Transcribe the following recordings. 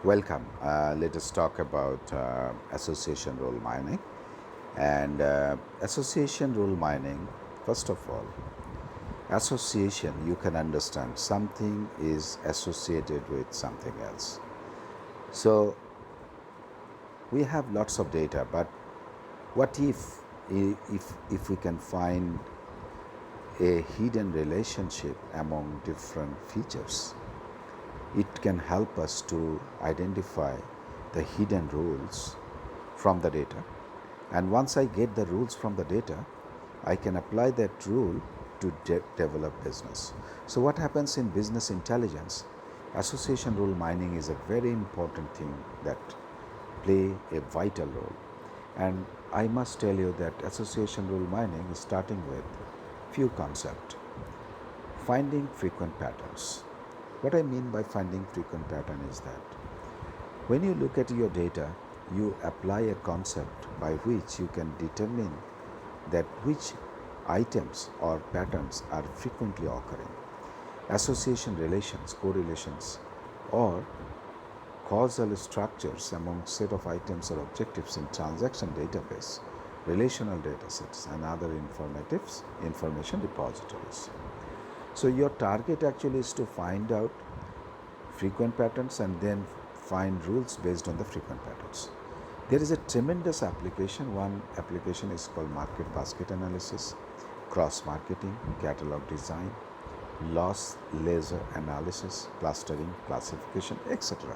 Welcome. Let us talk about association rule mining. And association rule mining, first of all, association, you can understand something is associated with something else. So we have lots of data, but what if we can find a hidden relationship among different features? It can help us to identify the hidden rules from the data. And once I get the rules from the data, I can apply that rule to develop business. So what happens in business intelligence? Association rule mining is a very important thing that play a vital role. And I must tell you that association rule mining is starting with few concepts. Finding frequent patterns. What I mean by finding frequent pattern is that when you look at your data, you apply a concept by which you can determine that which items or patterns are frequently occurring. Association relations, correlations, or causal structures among set of items or objectives in transaction database, relational datasets, and other information repositories. So your target actually is to find out frequent patterns and then find rules based on the frequent patterns. There is a tremendous application. One application is called market basket analysis, cross marketing, catalog design, loss laser analysis, clustering, classification, etc.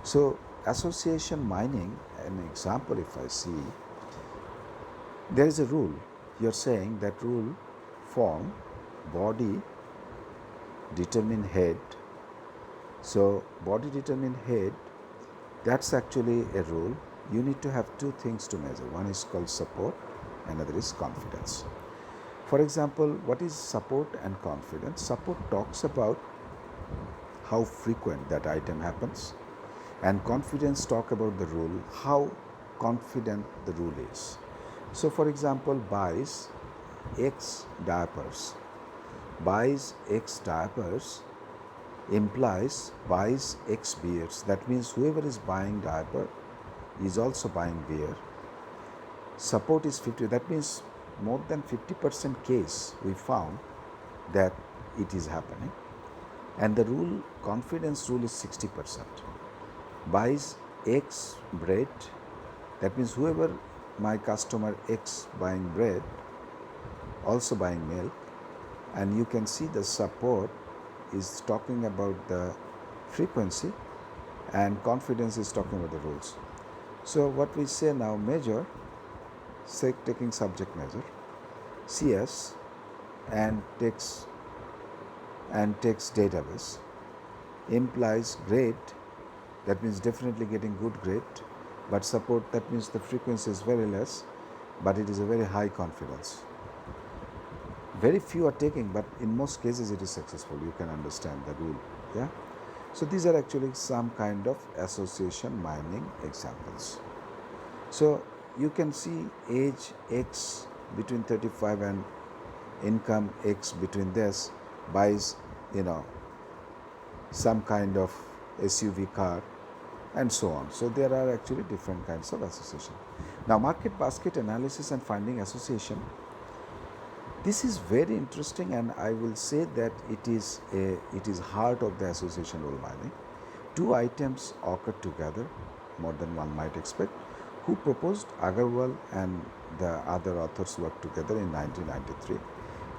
So association mining, an example if I see, there is a rule. You're saying that rule form body determine head. So body determine head, that's actually a rule. You need to have two things to measure. One is called support, another is confidence. For example, what is support and confidence? Support talks about how frequent that item happens, and confidence talk about the rule, how confident the rule is. So for example, buys X diapers. Buys X diapers implies buys X beers. That means whoever is buying diaper is also buying beer. Support is 50. That means more than 50% case we found that it is happening. And the rule, confidence rule is 60%. Buys X bread. That means whoever my customer X buying bread, also buying milk. And you can see the support is talking about the frequency and confidence is talking about the rules. So what we say now, measure, say taking subject measure, CS and text database implies grade, that means definitely getting good grade, but support, that means the frequency is very less, but it is a very high confidence. Very few are taking, but in most cases it is successful. You can understand the rule. Yeah. So these are actually some kind of association mining examples. So you can see age X between 35 and income X between this buys, some kind of SUV car and so on. So there are actually different kinds of association. Now market basket analysis and finding association. This is very interesting, and I will say that it is heart of the association rule mining. Two items occur together, more than one might expect. Who proposed? Agarwal and the other authors worked together in 1993.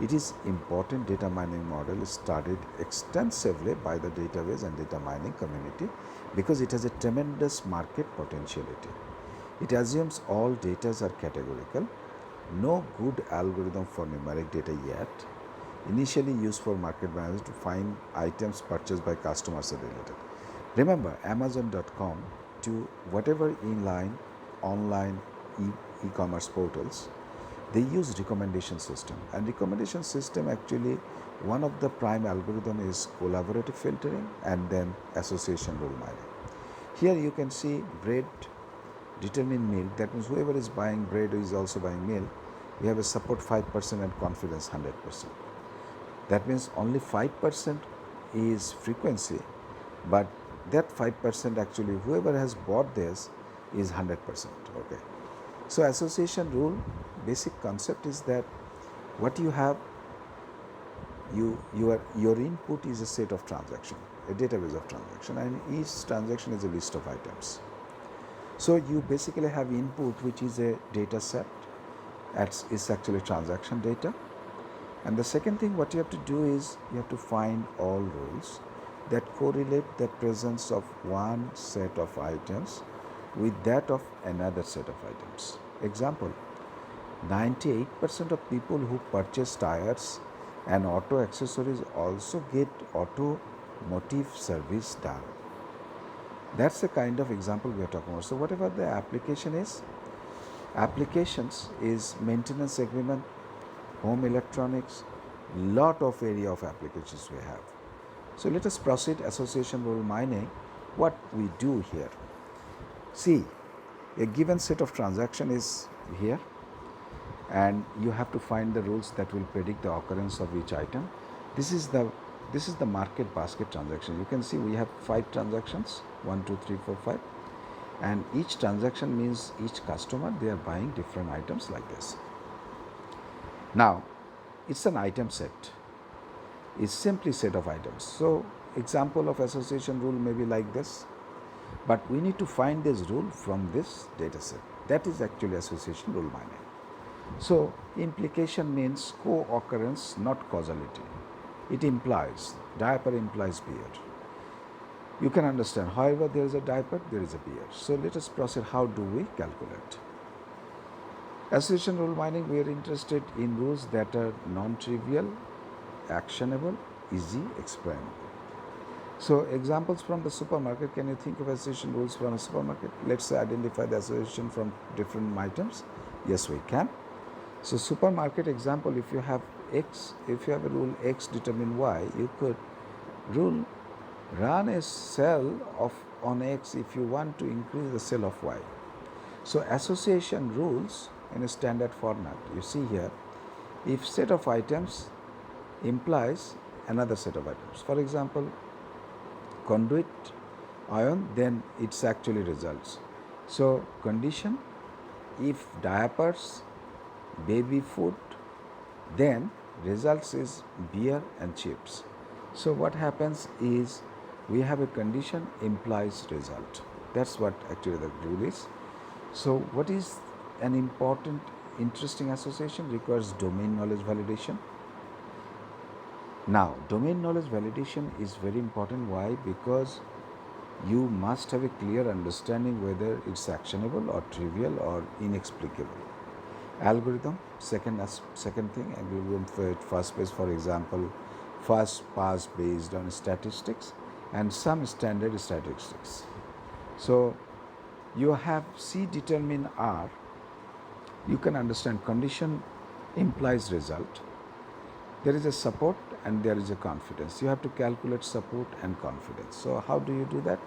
It is important data mining model is studied extensively by the database and data mining community because it has a tremendous market potentiality. It assumes all data are categorical. No good algorithm for numeric data yet. Initially used for market managers to find items purchased by customers are related. Remember, Amazon.com to whatever inline, online e-commerce portals, they use recommendation system. And recommendation system actually, one of the prime algorithm is collaborative filtering and then association rule mining. Here you can see bread determine milk, that means whoever is buying bread is also buying milk. We have a support 5% and confidence 100%. That means only 5% is frequency, but that 5% actually whoever has bought this is 100%. Okay. So association rule basic concept is that what you have, your input is a set of transaction, a database of transaction, and each transaction is a list of items. So you basically have input, which is a data set. It's actually transaction data. And the second thing what you have to do is you have to find all rules that correlate the presence of one set of items with that of another set of items. Example, 98% of people who purchase tires and auto accessories also get automotive service done. That's the kind of example we are talking about. So whatever the application is, applications is maintenance agreement, home electronics, lot of area of applications we have. So let us proceed association rule mining. What we do here, see, a given set of transaction is here, and you have to find the rules that will predict the occurrence of each item. This is the market basket transaction. You can see we have 5 transactions, 1, 2, 3, 4, 5, and each transaction means each customer they are buying different items like this. Now it's an item set. It's simply set of items. So example of association rule may be like this, but we need to find this rule from this data set. That is actually association rule mining. So implication means co-occurrence, not causality. It implies, diaper implies beard. You can understand, however there is a diaper, there is a beard. So let us proceed. How do we calculate? Association rule mining, we are interested in rules that are non-trivial, actionable, easy, explainable. So examples from the supermarket, can you think of association rules from a supermarket? Let's say identify the association from different items. Yes, we can. So supermarket example, if you have X, if you have a rule X determine Y, you could run a cell on X if you want to increase the cell of Y. So association rules in a standard format, you see here, if set of items implies another set of items. For example, conduit ion, then it's actually results. So condition, if diapers, baby food, then results is beer and chips. So what happens is we have a condition implies result. That's what actually the rule is. So what is an important interesting association? Requires domain knowledge validation. Now domain knowledge validation is very important. Why? Because you must have a clear understanding whether it's actionable or trivial or inexplicable. Algorithm, second thing, algorithm for first base, for example, first pass based on statistics and some standard statistics. So you have C determine R, you can understand condition implies result. There is a support and there is a confidence. You have to calculate support and confidence. So how do you do that?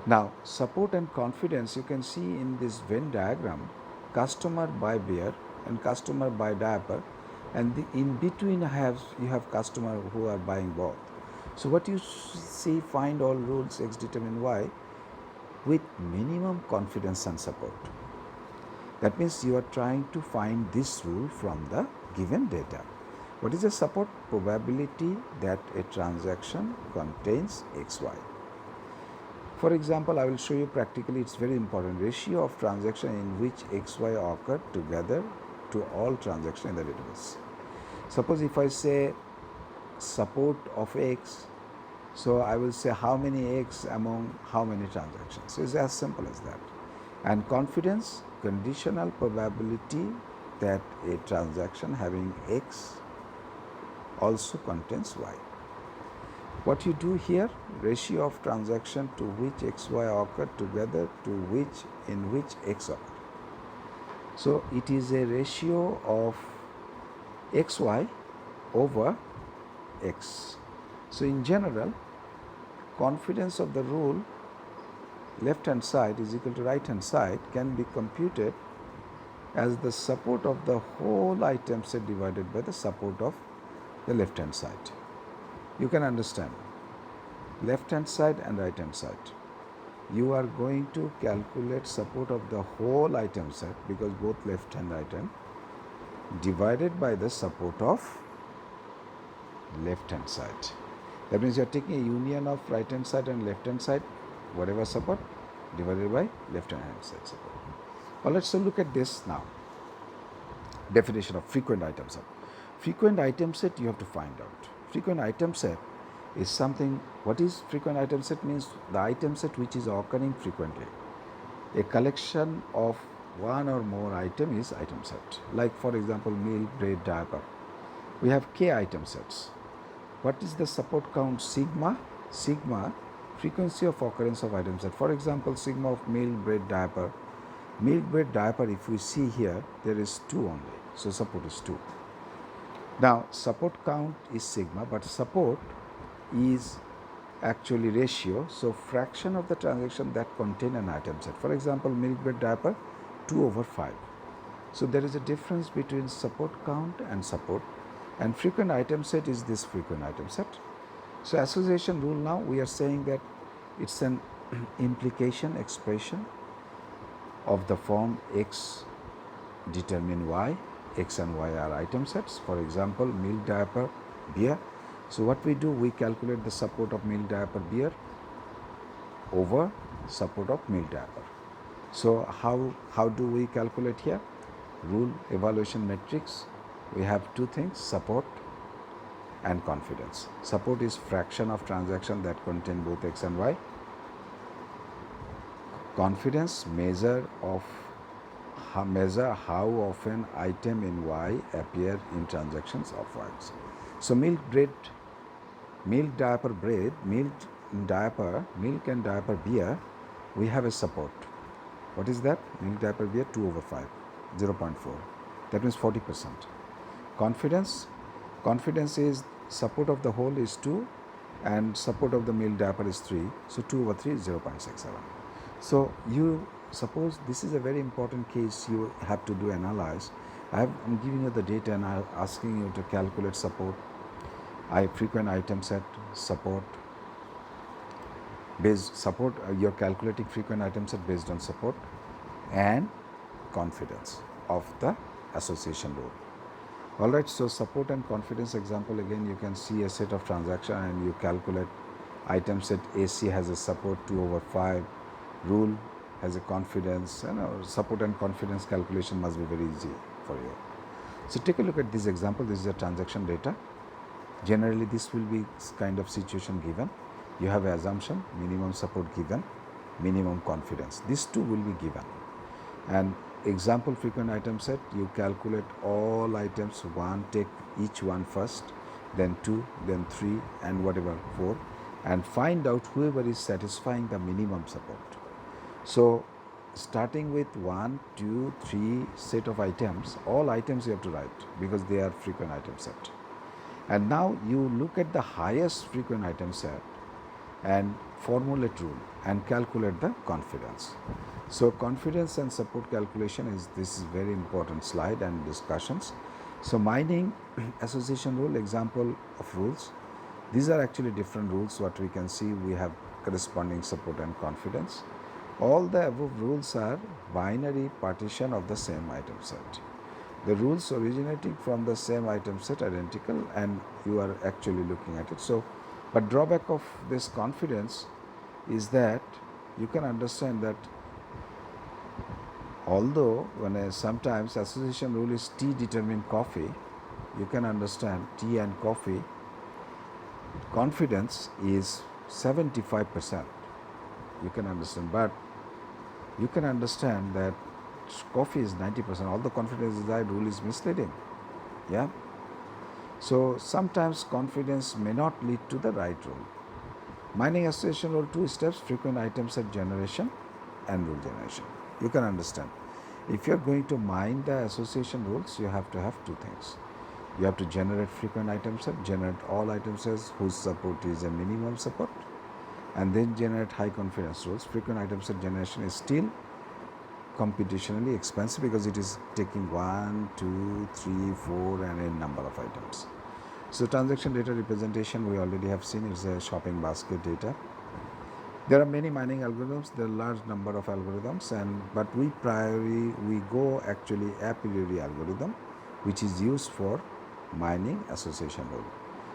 Now support and confidence, you can see in this Venn diagram, customer buy beer and customer buy diaper, and in between you have customer who are buying both. So what you see, find all rules X determine Y with minimum confidence and support. That means you are trying to find this rule from the given data. What is the support? Probability that a transaction contains XY. For example, I will show you practically, it's very important. Ratio of transaction in which XY occur together to all transactions in the database. Suppose if I say support of X, so I will say how many X among how many transactions. So it's as simple as that. And confidence, conditional probability that a transaction having X also contains Y. What you do here, ratio of transaction to which XY occur together to in which X occur. So it is a ratio of XY over X. So in general, confidence of the rule left hand side is equal to right hand side can be computed as the support of the whole item set divided by the support of the left hand side. You can understand. left hand side and right hand side. You are going to calculate support of the whole item set, because both left and right hand, divided by the support of left hand side. That means you are taking a union of right hand side and left hand side, whatever support, divided by left hand side support. Well, let's look at this now. Definition of frequent item set. Frequent item set you have to find out. Frequent item set is something. What is frequent item set? Means the item set which is occurring frequently. A collection of one or more item is item set. Like for example, milk, bread, diaper. We have k item sets. What is the support count? Sigma. Sigma, frequency of occurrence of item set. For example, sigma of milk, bread, diaper. Milk, bread, diaper, if we see here, there is 2 only. So support is 2. Now, support count is sigma, but support is actually ratio. So fraction of the transaction that contain an item set. For example, milk, bread, diaper, 2/5. So there is a difference between support count and support. And frequent item set is this frequent item set. So association rule, now we are saying that it's an implication expression of the form X determine Y. X and Y are item sets. For example, milk, diaper, beer. So what we do, we calculate the support of milk, diaper, beer over support of milk, diaper. So how do we calculate here? Rule, evaluation matrix. We have 2 things, support and confidence. Support is fraction of transaction that contain both X and Y. Confidence, measure how often item in Y appear in transactions of X. So milk, bread, milk, diaper, bread, milk and diaper, beer, we have a support. What is that? Milk, diaper, beer, 2/5, 0.4. That means 40%. Confidence is support of the whole is 2 and support of the milk, diaper is 3. So 2/3 is 0.67. So you suppose this is a very important case you have to do analyze. I'm giving you the data and I'm asking you to calculate support, frequent item set, support. You're calculating frequent item set based on support and confidence of the association rule. Alright, so support and confidence example, again you can see a set of transaction and you calculate item set AC has a support 2/5, rule has a confidence, support and confidence calculation must be very easy for you. So take a look at this example. This is a transaction data. Generally this will be kind of situation given. You have an assumption, minimum support given, minimum confidence. These 2 will be given. And example frequent item set, you calculate all items, 1, take each one first, then 2, then 3 and whatever 4, and find out whoever is satisfying the minimum support. So starting with 1, 2, 3 set of items, all items you have to write because they are frequent item set. And now you look at the highest frequent item set and formulate rule and calculate the confidence. So confidence and support calculation this is very important slide and discussions. So mining association rule, example of rules. These are actually different rules. What we can see, we have corresponding support and confidence. All the above rules are binary partition of the same item set. The rules originating from the same item set identical and you are actually looking at it. So, but drawback of this confidence is that you can understand that although when sometimes association rule is tea determine coffee, you can understand tea and coffee confidence is 75%. You can understand, but you can understand that coffee is 90%. All the confidence is that rule is misleading. Yeah. So sometimes confidence may not lead to the right rule. Mining association rule, 2 steps: frequent item set generation and rule generation. You can understand. If you are going to mine the association rules, you have to have 2 things. You have to generate frequent item set, generate all item sets whose support is a minimum support, and then generate high confidence rules. Frequent item set generation is still computationally expensive because it is taking 1, 2, 3, 4 and a number of items. So transaction data representation we already have seen is a shopping basket data. There are many mining algorithms. There are large number of algorithms, but we go actually a priori algorithm, which is used for mining association rule.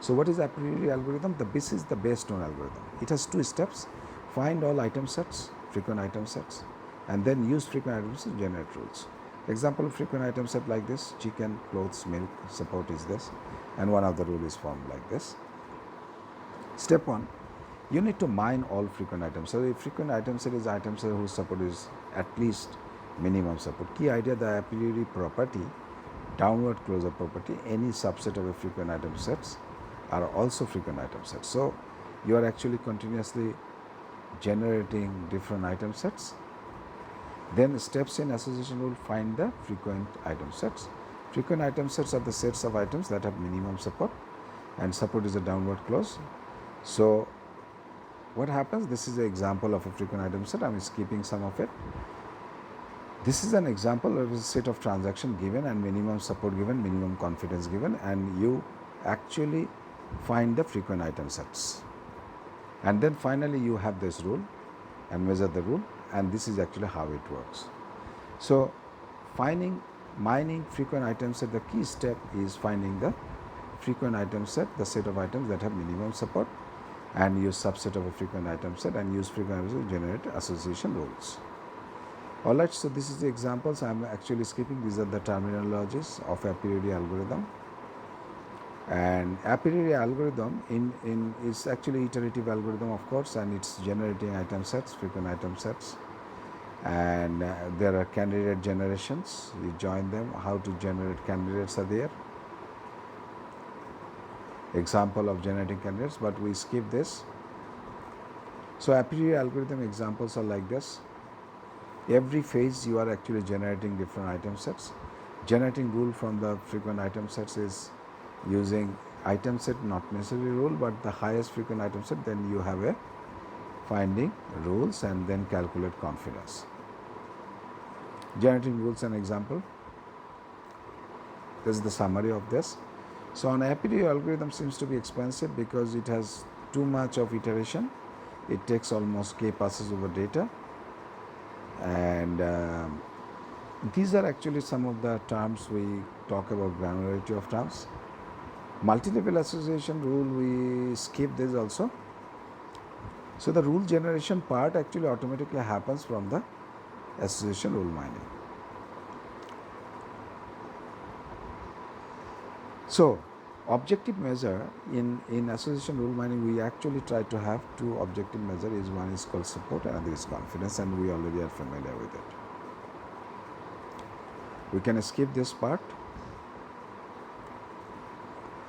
So what is a priori algorithm? This is the best known algorithm. It has two steps: find all item sets, frequent item sets, and then use frequent items to generate rules. Example of frequent item set like this: chicken, clothes, milk. Support is this, and one other rule is formed like this. Step 1, you need to mine all frequent items. So a frequent item set is item set whose support is at least minimum support. Key idea: the a priori property, downward closure property, any subset of a frequent item sets are also frequent item sets. So you are actually continuously generating different item sets. Then steps in association rule: find the frequent item sets. Frequent item sets are the sets of items that have minimum support, and support is a downward close. So what happens? This is an example of a frequent item set. I'm skipping some of it. This is an example of a set of transaction given and minimum support given, minimum confidence given, and you actually find the frequent item sets. And then finally you have this rule and measure the rule, and this is actually how it works. So mining frequent item set, the key step is finding the frequent item set, the set of items that have minimum support, and use subset of a frequent item set and use frequent item set to generate association rules. Alright, so this is the examples. I am actually skipping. These are the terminologies of a priori algorithm. And a priori algorithm is actually iterative algorithm, of course, and it's generating item sets, frequent item sets. And there are candidate generations. You join them. How to generate candidates are there. Example of generating candidates, but we skip this. So a priori algorithm examples are like this. Every phase you are actually generating different item sets. Generating rule from the frequent item sets is using item set, not necessarily rule, but the highest frequent item set. Then you have a finding rules and then calculate confidence. Generating rules, an example. This is the summary of this. So an a priori algorithm seems to be expensive because it has too much of iteration. It takes almost k passes over data, and these are actually some of the terms we talk about, granularity of terms. Multi-level association rule, we skip this also. So the rule generation part actually automatically happens from the association rule mining. So objective measure in association rule mining, we actually try to have two objective measure. One is called support and other is confidence, and we already are familiar with it. We can skip this part.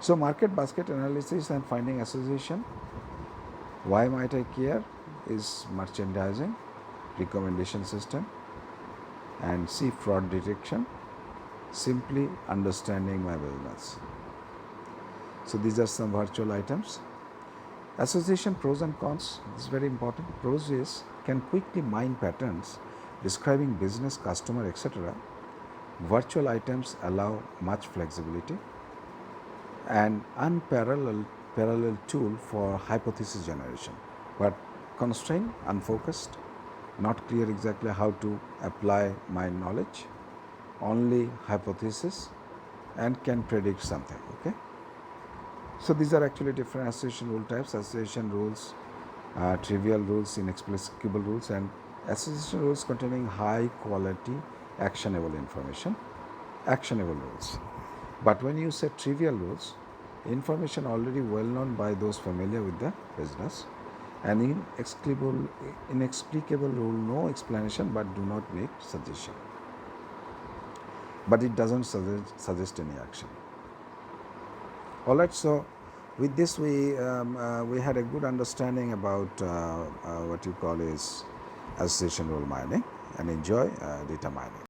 So market basket analysis and finding association. Why might I care is merchandising, recommendation system, and C, fraud detection, simply understanding my business. So these are some virtual items. Association pros and cons, this is very important. Pros is can quickly mine patterns describing business, customer, etc. Virtual items allow much flexibility. An unparalleled tool for hypothesis generation, but constrained, unfocused, not clear exactly how to apply my knowledge, only hypothesis, and can predict something. Okay. So these are actually different association rule types: association rules, trivial rules, inexplicable rules, and association rules containing high quality actionable information, actionable rules. But when you say trivial rules, information already well known by those familiar with the business, and inexplicable rule, no explanation but do not make suggestion. But it doesn't suggest any action. Alright, so with this we had a good understanding about what you call is association rule mining, and enjoy data mining.